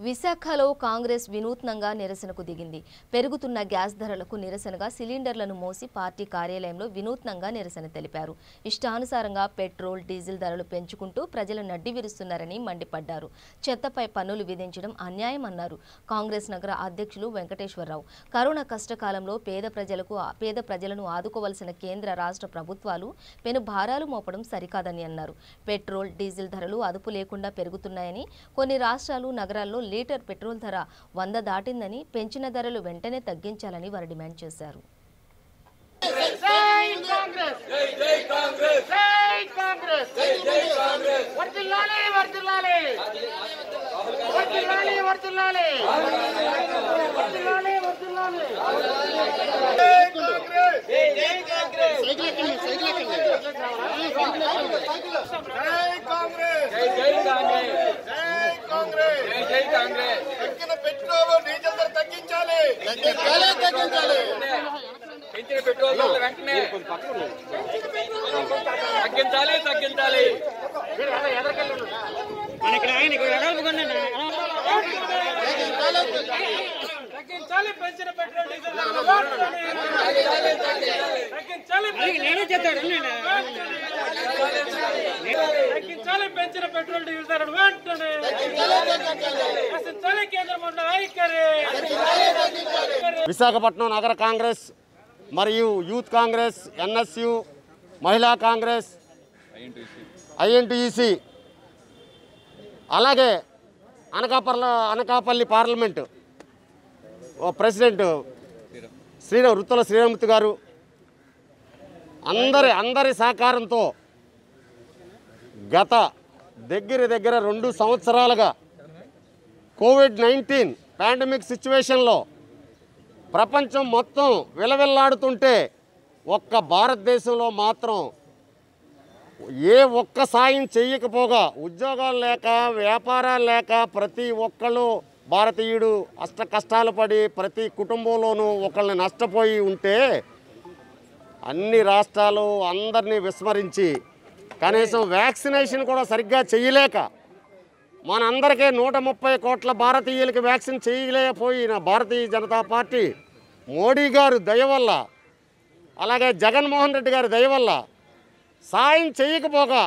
విశాఖలో కాంగ్రెస్ వినూత్నంగా నిరసనకు దిగింది. పెరుగుతున్న గ్యాస్ ధరలకు నిరసనగా సిలిండర్లను మోసి పార్టీ కార్యాలయంలో వినూత్నంగా నిరసన తెలిపారు. ఇష్టానుసారంగా పెట్రోల్, డీజిల్ ధరలు పెంచుకుంటూ ప్రజలు నడ్డి విరుస్తున్నారని మండిపడ్డారు. చెత్తపై పన్నులు విధించడం అన్యాయం అన్నారు. కాంగ్రెస్ నగర అధ్యక్షులు వెంకటేశ్వరరావు కరోనా కష్టకాలంలో పేద ప్రజలను ఆదుకోవాల్సిన కేంద్ర రాష్ట్ర ప్రభుత్వాలు పెను భారాలు మోపడం సరికాదని అన్నారు. పెట్రోల్, డీజిల్ ధరలు అదుపు లేకుండా పెరుగుతున్నాయని, కొన్ని రాష్ట్రాలు, నగరాల్లో లీటర్ పెట్రోల్ ధర 100 దాటిందని, పెంచిన ధరలు వెంటనే తగ్గించాలని వారు డిమాండ్ చేశారు. పెట్రోల్ డీజిల్ ధర తగ్గించాలి. పెంచిన పెట్రోల్ ధరలు వెంటనే తగ్గించాలి. పెంచిన పెట్రోల్ డీజిల్ తగ్గించాలి. పెంచిన పెట్రోల్ డీజిల్ ధరలు వెంటనే కేంద్ర మండలి వైఖరి. విశాఖపట్నం నగర కాంగ్రెస్ మరియు యూత్ కాంగ్రెస్, ఎన్ఎస్యు, మహిళా కాంగ్రెస్, ఐఎన్టీయూసీ, అలాగే అనకాపల్లి పార్లమెంటు ప్రెసిడెంట్ రుత్తుల శ్రీరామూర్తి గారు అందరి సహకారంతో గత దగ్గర 2 సంవత్సరాలుగా కోవిడ్-19 పాండమిక్ సిచ్యువేషన్లో ప్రపంచం మొత్తం విలవిల్లాడుతుంటే ఒక్క భారతదేశంలో మాత్రం ఏ ఒక్క సాయం చేయకపోగా, ఉద్యోగాలు లేక, వ్యాపారాలు లేక ప్రతి ఒక్కళ్ళు భారతీయుడు అష్ట కష్టాలు పడి ప్రతి కుటుంబంలోనూ ఒకళ్ళని నష్టపోయి ఉంటే అన్ని రాష్ట్రాలు అందరినీ విస్మరించి కనీసం వ్యాక్సినేషన్ కూడా సరిగ్గా చేయలేక మనందరికీ 130 కోట్ల భారతీయులకి వ్యాక్సిన్ చేయలేకపోయిన భారతీయ జనతా పార్టీ మోడీ గారు దయ వల్ల, అలాగే జగన్మోహన్ రెడ్డి గారి దయ వల్ల సాయం చేయకపోగా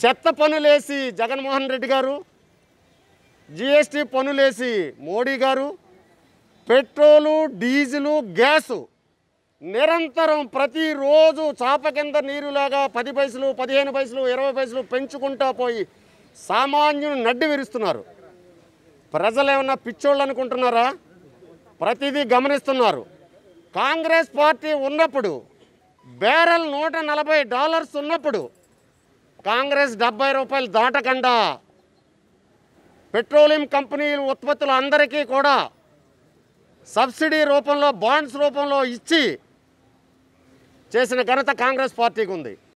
చెత్త పన్నులేసి జగన్మోహన్ రెడ్డి గారు, జిఎస్టీ పన్నులేసి మోడీ గారు, పెట్రోలు, డీజిలు, గ్యాసు నిరంతరం ప్రతిరోజు చాప కింద నీరులాగా 10 పైసలు, 15 పైసలు, 20 పైసలు పెంచుకుంటా పోయి సామాన్యుని నడ్డి విరుస్తున్నారు. ప్రజలు ఏమన్నా పిచ్చోళ్ళు అనుకుంటున్నారా? ప్రతిదీ గమనిస్తున్నారు. కాంగ్రెస్ పార్టీ ఉన్నప్పుడు బ్యారెల్ $140 ఉన్నప్పుడు కాంగ్రెస్ ₹70 దాటకుండా పెట్రోలియం కంపెనీల ఉత్పత్తులు అందరికీ కూడా సబ్సిడీ రూపంలో, బాండ్స్ రూపంలో ఇచ్చి చేసిన ఘనత కాంగ్రెస్ పార్టీకి ఉంది.